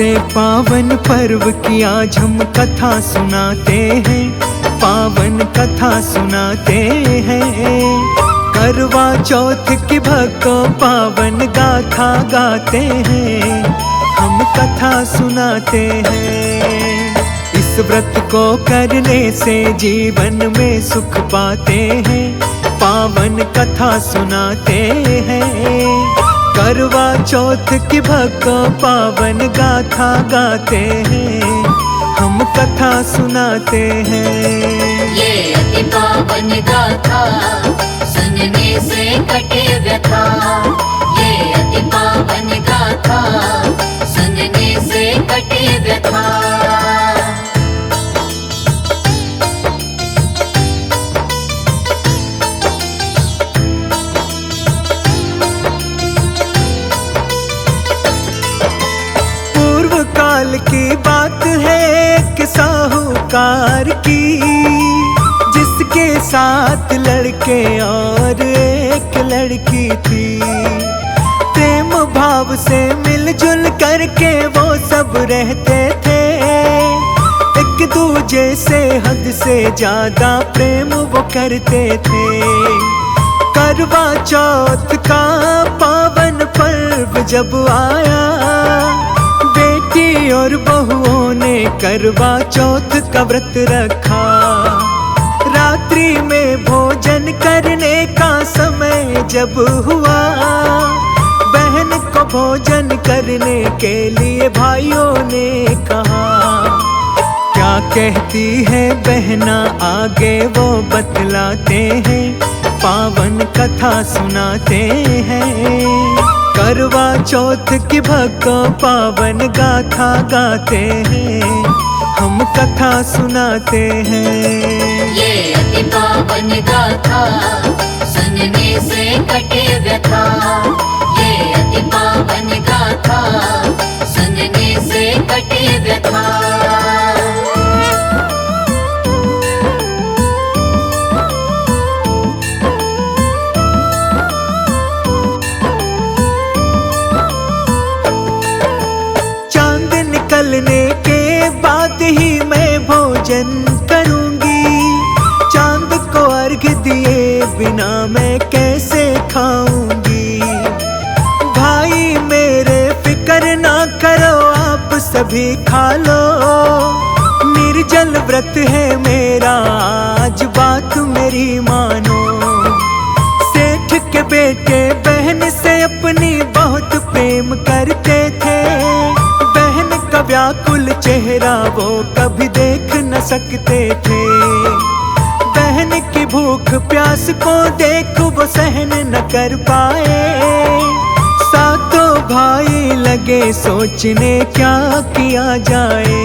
से पावन पर्व की आज हम कथा सुनाते हैं, पावन कथा सुनाते हैं। करवा चौथ की भक्तों पावन गाथा गाते हैं, हम कथा सुनाते हैं। इस व्रत को करने से जीवन में सुख पाते हैं, पावन कथा सुनाते हैं। करवा चौथ की भक्तों पावन गाथा गाते हैं, हम कथा सुनाते हैं। ये अति पावन गाथा सुनने से कटे व्यथा, ये अति पावन गाथा सुनने से कटे व्यथा। काल की बात है कि साहूकार की, जिसके साथ लड़के और एक लड़की थी। प्रेम भाव से मिलजुल करके वो सब रहते थे, एक दूजे से हद से ज्यादा प्रेम वो करते थे। करवा चौथ का पावन पर्व जब आया, बेटी और बहुओं ने करवा चौथ का व्रत रखा। रात्रि में भोजन करने का समय जब हुआ, बहन को भोजन करने के लिए भाइयों ने कहा। क्या कहती है बहना आगे वो बतलाते हैं, पावन कथा सुनाते हैं। करवा चौथ की भक्तों पावन गाथा गाते हैं, हम कथा सुनाते हैं। ये अति पावन गाथा सुनने से कटे व्यथा, ये अति पावन गाथा सुनने से कटे व्यथा। निकलने के बाद ही मैं भोजन करूंगी, चांद को अर्घ दिए बिना मैं कैसे खाऊंगी। भाई मेरे फिक्र ना करो, आप सभी खा लो, निर्जल व्रत है मेरा आज बात मेरी मानो। सेठ के बेटे बहन से अपनी बहुत प्रेम करते थे, व्याकुल चेहरा वो कभी देख न सकते थे। बहन की भूख प्यास को देख वो सहन न कर पाए। सातों भाई लगे सोचने क्या किया जाए,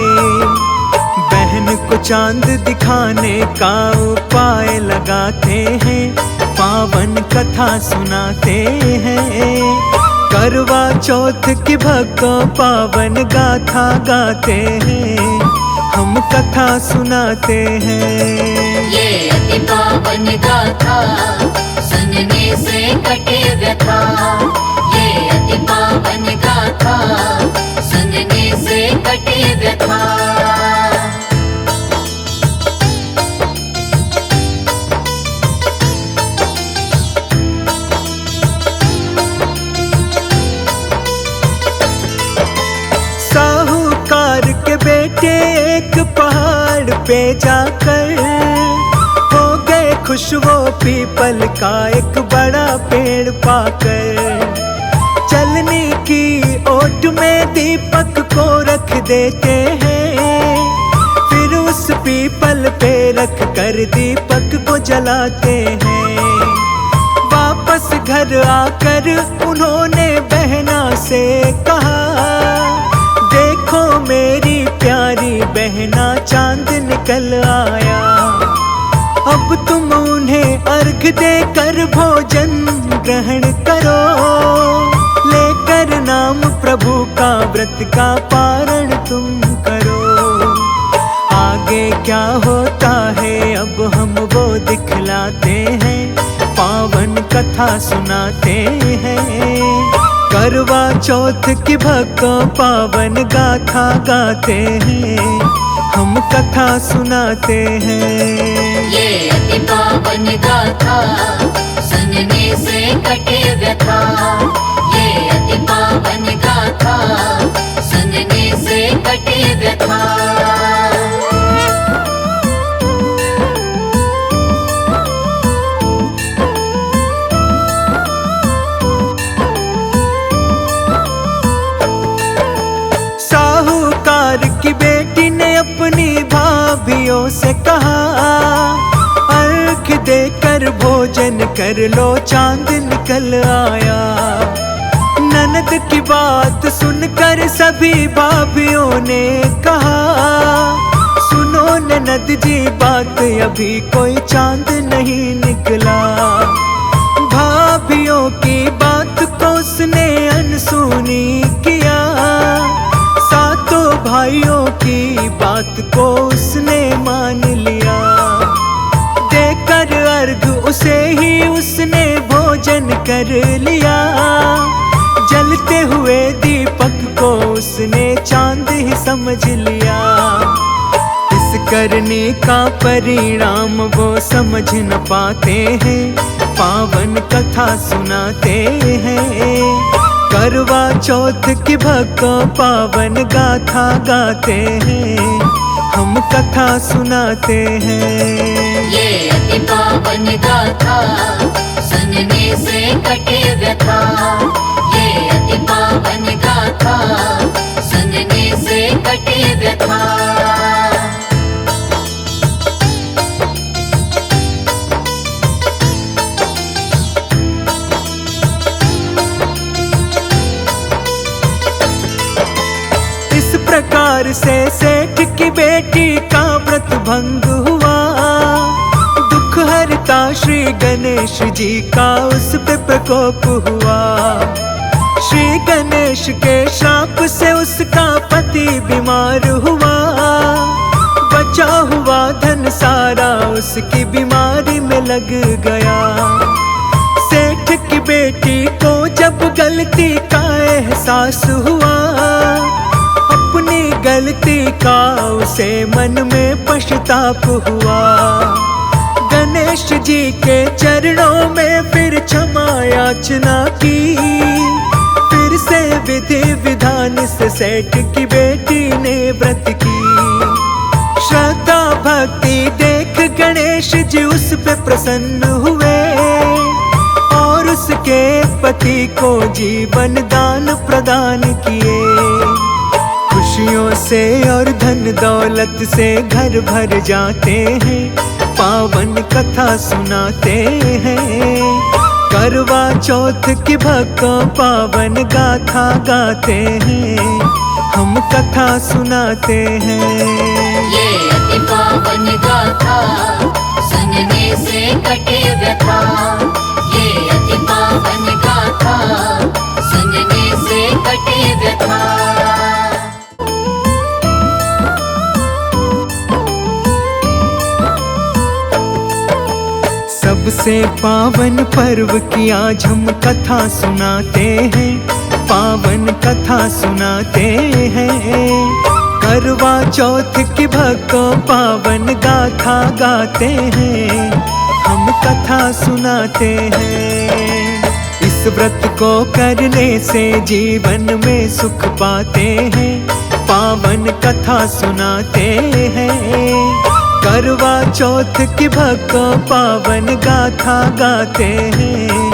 बहन को चांद दिखाने का उपाय लगाते हैं, पावन कथा सुनाते हैं। करवा चौथ की भक्तों पावन गाथा गाते हैं, हम कथा सुनाते हैं। ये अति पावन गाथा सुनने से कटे व्यथा, ये अति पावन गाथा सुनने से कटे व्यथा। बेटे एक पहाड़ पे जाकर हो गए खुश, वो पीपल का एक बड़ा पेड़ पाकर। चलने की ओट में दीपक को रख देते हैं, फिर उस पीपल पे रख कर दीपक को जलाते हैं। वापस घर आकर उन्होंने बहना से कहा, देखो मेरी प्यारी बहना चांद निकल आया, अब तुम उन्हें अर्घ देकर भोजन ग्रहण करो, लेकर नाम प्रभु का व्रत का पारण तुम करो। आगे क्या होता है अब हम वो दिखलाते हैं, पावन कथा सुनाते हैं। करवा चौथ की भक्तों पावन गाथा गाते हैं, हम कथा सुनाते हैं। ये अति पावन गाथा सुनने से कटे व्यथा। ये अति पावन गाथा सुनने से कटे व्यथा। की बेटी ने अपनी भाभियों से कहा, अर्घ देकर भोजन कर लो चांद निकल आया। ननद की बात सुनकर सभी भाभियों ने कहा, सुनो ननद जी बात अभी कोई चांद नहीं निकला। भाभियों की बात को उसने अनसुनी किया, भाइयों की बात को उसने मान लिया। देकर अर्घ उसे ही उसने भोजन कर लिया। जलते हुए दीपक को उसने चांद ही समझ लिया। इस करने का परिणाम वो समझ न पाते हैं, पावन कथा सुनाते हैं। करवा चौथ की भक्तों पावन गाथा गाते हैं, हम कथा सुनाते हैं। ये अति पावन गाथा सुनने से कटे व्यथा। ये अति पावन गाथा सुनने से कटे व्यथा। प्रकार से सेठ की बेटी का व्रत भंग हुआ। दुख हरता श्री गणेश जी का उस पे प्रकोप हुआ। श्री गणेश के श्राप से उसका पति बीमार हुआ। बचा हुआ धन सारा उसकी बीमारी में लग गया। सेठ की बेटी को जब गलती का एहसास हुआ, अपनी गलती का उसे मन में पश्चाताप हुआ। गणेश जी के चरणों में फिर क्षमा याचना की। फिर से विधि विधान से सेठ की बेटी ने व्रत की। श्रद्धा भक्ति देख गणेश जी उस पे प्रसन्न हुए और उसके पति को जीवन दान प्रदान किए। खुशियों से और धन दौलत से घर भर जाते हैं, पावन कथा सुनाते हैं। करवा चौथ की भक्तों पावन गाथा गाते हैं, हम कथा सुनाते हैं। ये अति पावन गाथा सुनने से कटे व्यथा। ये अति पावन गाथा सुनने से कटे व्यथा। सबसे पावन पर्व की आज हम कथा सुनाते हैं, पावन कथा सुनाते हैं। करवा चौथ की भक्तों पावन गाथा गाते हैं, हम कथा सुनाते हैं। इस व्रत को करने से जीवन में सुख पाते हैं, पावन कथा सुनाते हैं। करवा चौथ की भक्तों पावन गाथा गाते हैं,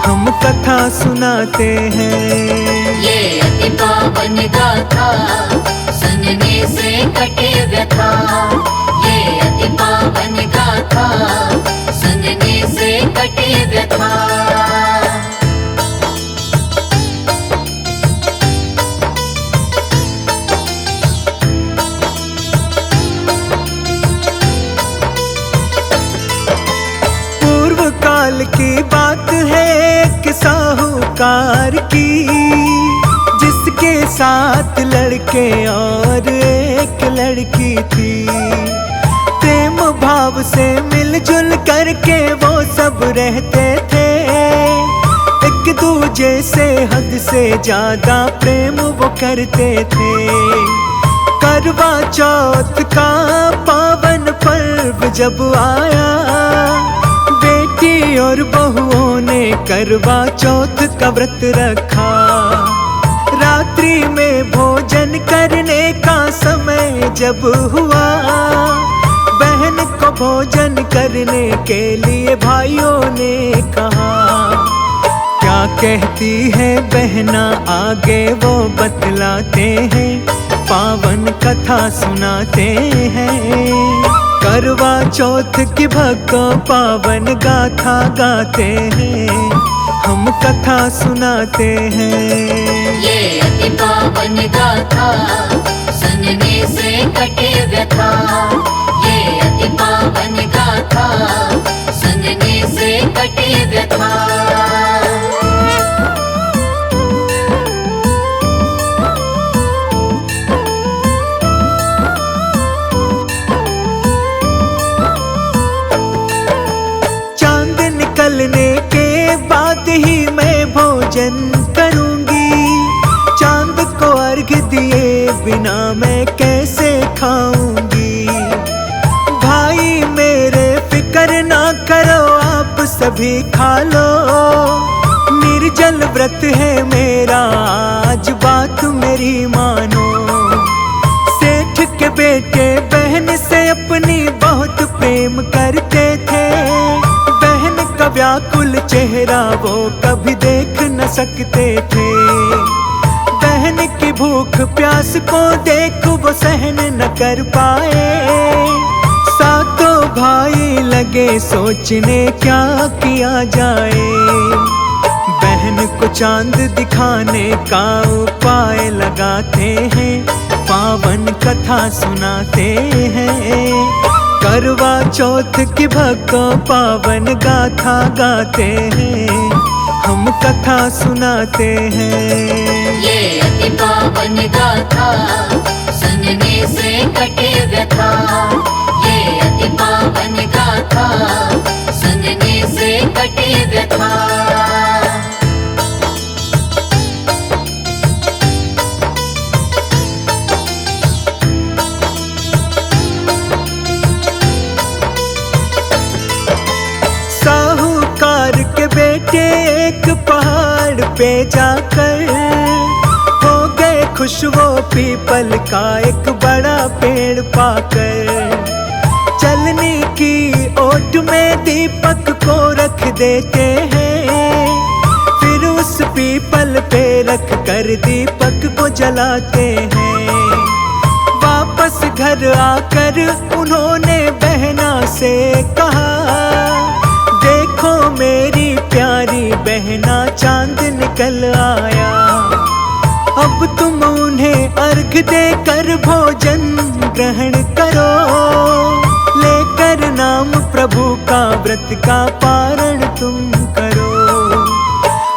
हम कथा सुनाते हैं। ये अति पावन गाथा सुनने से कटे व्यथा। ये अति पावन गाथा सुनने से कटे व्यथा। काल की बात है एक साहूकार की, जिसके साथ लड़के और एक लड़की थी। प्रेम भाव से मिलजुल करके वो सब रहते थे। एक दूजे पूजे से हद से ज्यादा प्रेम वो करते थे। करवा चौथ का पावन पर्व जब आया, बेटी और बहुओं ने करवा चौथ का व्रत रखा। रात्रि में भोजन करने का समय जब हुआ, बहन को भोजन करने के लिए भाइयों ने कहा। क्या कहती है बहना आगे वो बतलाते हैं, पावन कथा सुनाते हैं। करवा चौथ की भक्तों पावन गाथा गाते हैं, हम कथा सुनाते हैं। ये अति पावन गाथा सुनने से कटे व्यथा। ये अति पावन गाथा सुनने से कटे व्यथा। चांद निकलने के बाद ही मैं भोजन करूंगी, चांद को अर्घ दिए बिना मैं कैसे खाऊंगी। भाई मेरे फिक्र ना करो, आप सभी खा लो, निर्जल व्रत है मेरा आज बात मेरी मानो। सेठ के बेटे बहन से अपनी बहुत प्रेम करते थे, बहन का व्याकुल चेहरा वो कभी देख न सकते थे। बहन की भूख प्यास को देख वो सहन न कर पाए, सातों भाई लगे सोचने क्या किया जाए। बहन को चांद दिखाने का उपाय लगाते हैं, पावन कथा सुनाते हैं। करवा चौथ की भक्तों पावन गाथा गाते हैं, हम कथा सुनाते हैं। ये अति पावन गाथा सुनने से कटे व्यथा। ये अति पावन गाथा सुनने से कटे व्यथा। साहूकार के बेटे एक पहाड़ पे जाकर हो गए खुश, वो पीपल का एक बड़ा पेड़ पाकर। चलने की ओट में दीपक को रख देते हैं, फिर उस पीपल पे रख कर दीपक को जलाते हैं। वापस घर आकर उन्होंने बहना से कहा, देखो मेरी प्यारी बहना चांद निकल आया। अब तुम उन्हें अर्घ देकर भोजन ग्रहण करो, लेकर नाम प्रभु का व्रत का पारण तुम करो।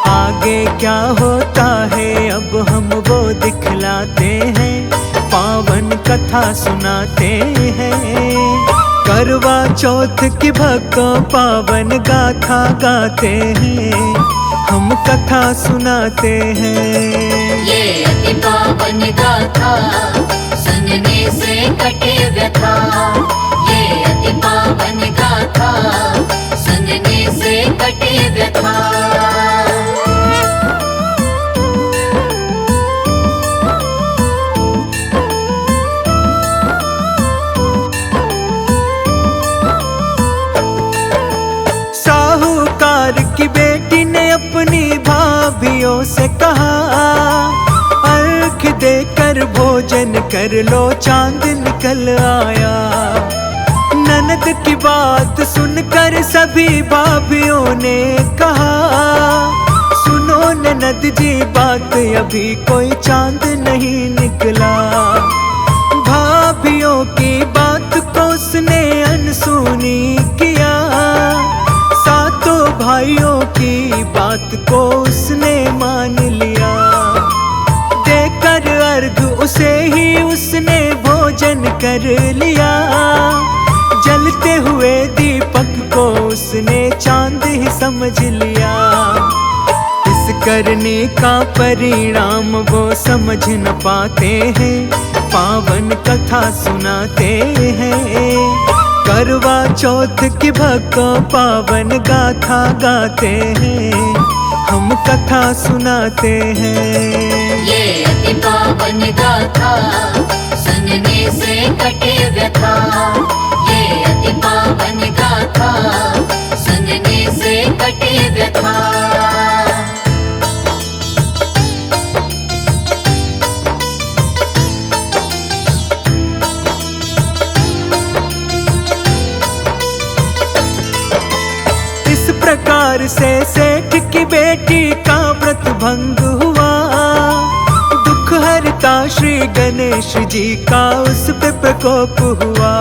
आगे क्या होता है अब हम वो दिखलाते हैं, पावन कथा सुनाते हैं। करवा चौथ की भक्तों पावन गाथा गाते हैं, हम कथा सुनाते हैं। ये अति पावन गाथा सुनने से कटे व्यथा। ये अति पावन गाथा सुनने से कटे व्यथा। की बेटी ने अपनी भाभियों से कहा, अर्घ देकर भोजन कर लो चांद निकल आया। ननद की बात सुनकर सभी भाभियों ने कहा, सुनो ननद जी बात अभी कोई चांद नहीं निकला। भाभियों की बात को उसने अनसुनी किया, सातों भाइयों की बात को उसने मान लिया। देकर अर्घ उसे ही उसने भोजन कर लिया, जलते हुए दीपक को उसने चांद ही समझ लिया। इस करने का परिणाम वो समझ न पाते हैं, पावन कथा सुनाते हैं। करवा चौथ की भक्तों पावन गाथा गाते हैं, हम कथा सुनाते हैं। ये अति पावन गाथा सुनने से कटे व्यथा। ये अति पावन गाथा सुनने से कटे व्यथा। इस प्रकार से सेठ की बेटी का व्रत भंग हुआ। दुख हरता श्री गणेश जी का उस पे प्रकोप हुआ।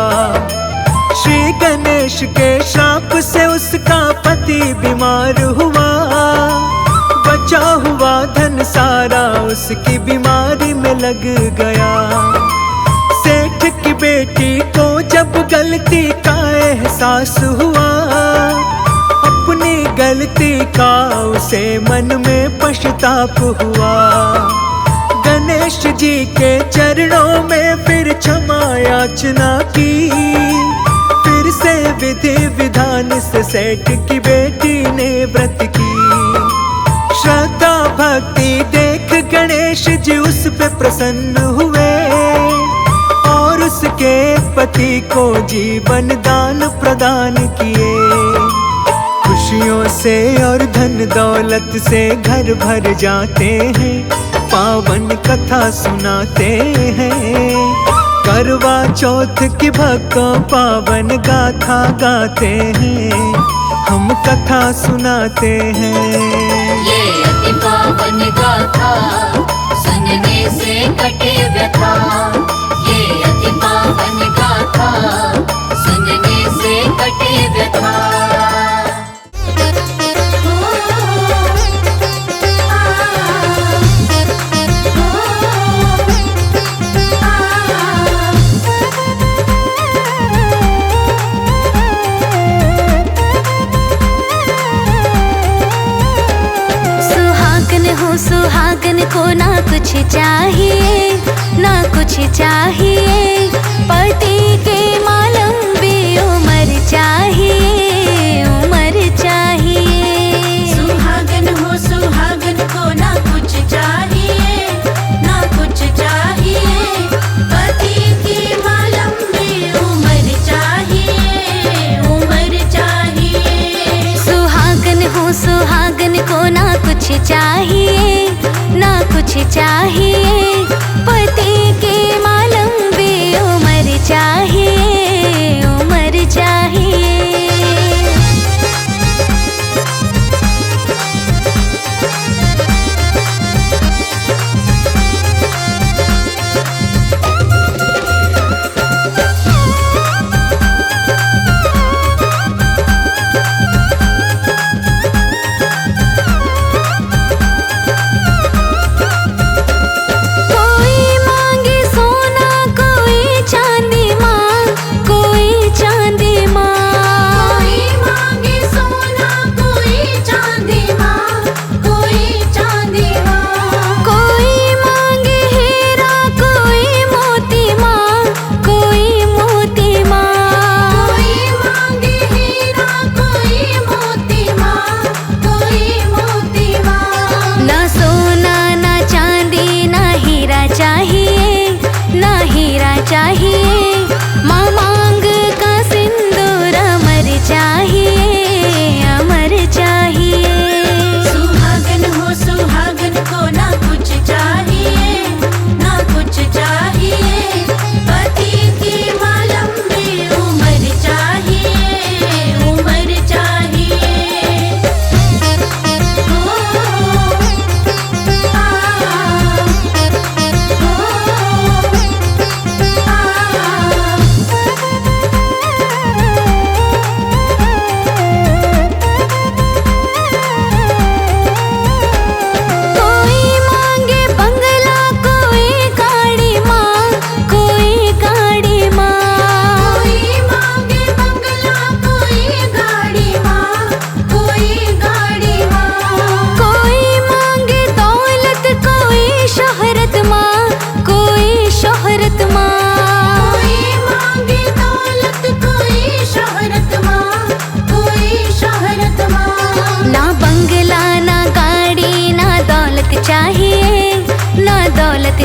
श्री गणेश के श्राप से उसका पति बीमार हुआ। बचा हुआ धन सारा उसकी बीमारी में लग गया। सेठ की बेटी को जब गलती का एहसास हुआ, अपनी गलती का उसे मन में पश्चाताप हुआ। गणेश जी के चरणों में फिर क्षमा याचना की। फिर से विधि विधान से सेठ की बेटी ने व्रत की। श्रद्धा भक्ति देख गणेश जी उस पे प्रसन्न हुए और उसके पति को जीवन दान प्रदान किए। खुशियों से और धन दौलत से घर भर जाते हैं, पावन कथा सुनाते हैं। करवा चौथ की भक्तों पावन गाथा गाते हैं, हम कथा सुनाते हैं। ये अति पावन गाथा सुनने से कटे व्यथा। ये अति पावन गाथा सुनने से कटे व्यथा। सुहागन को ना कुछ चाहिए, ना कुछ चाहिए। पति के मालंबी उम्र चाहिए, उम्र चाहिए। सुहागन हो सुहागन को ना कुछ चाहिए, ना कुछ चाहिए। पति की मालंबी उम्र चाहिए, उम्र चाहिए। सुहागन हो सुहागन को ना कुछ चाहिए, ना कुछ चाहिए। पति के मालंबी उम्र चाहिए, उम्र चाहिए।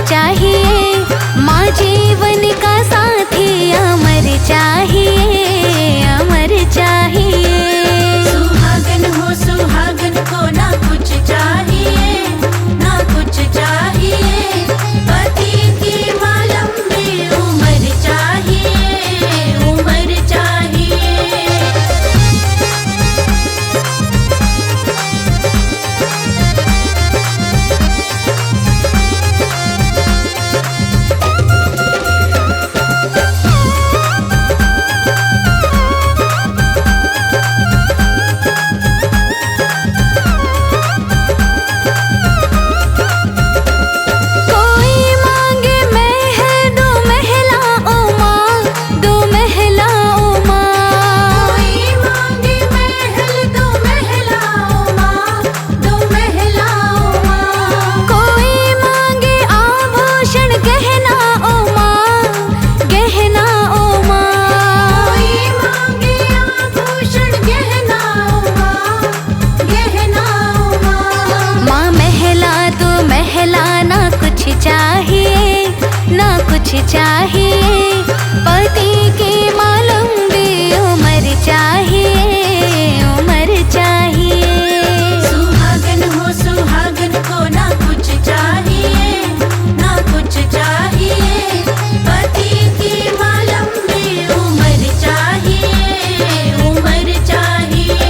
चाहिए, माँ जीवन का साथी अमर चाहिए, अमर चाहिए। सुहागन हो सुहागन को ना कुछ चाहिए, ना कुछ चाहिए, पति की माँ लंबी उम्र चाहिए, उम्र चाहिए। कोई मांगे महल दो महला ओ माँ, दो महला ओ माँ। कोई मांगे महल दो महला ओ माँ, दो महला ओ माँ। कोई मांगे आभूषण गहना ओ माँ, गहना ओ माँ। कोई मांगे आभूषण गहना ओ माँ, गहना ओ माँ। माँ महला तो महला ना कुछ चाहिए, ना कुछ चाहिए, पति की माँ लंबी उम्र चाहिए, उम्र चाहिए। सुहागन हो सुहागन को ना कुछ चाहिए, ना कुछ चाहिए, पति की माँ लंबी उम्र चाहिए, उम्र चाहिए।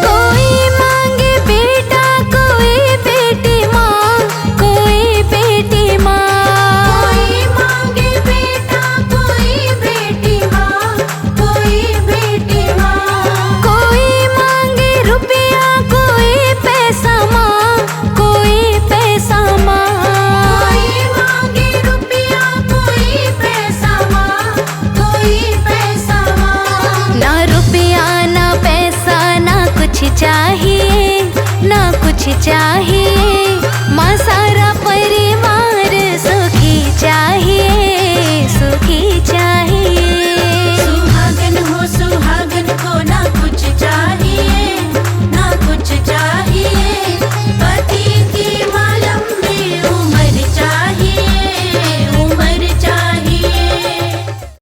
कोई मांगे बेटा कोई बेटी माँ, कोई बेटी माँ। कोई मांगे बेटा कोई बेटी माँ, कोई बेटी माँ। कोई मांगे रुपया कोई पैसा माँ, कोई पैसा माँ। कोई मांगे रुपया कोई पैसा माँ, कोई पैसा माँ। ना रुपया ना पैसा ना कुछ चाहिए, ना कुछ चाहिए,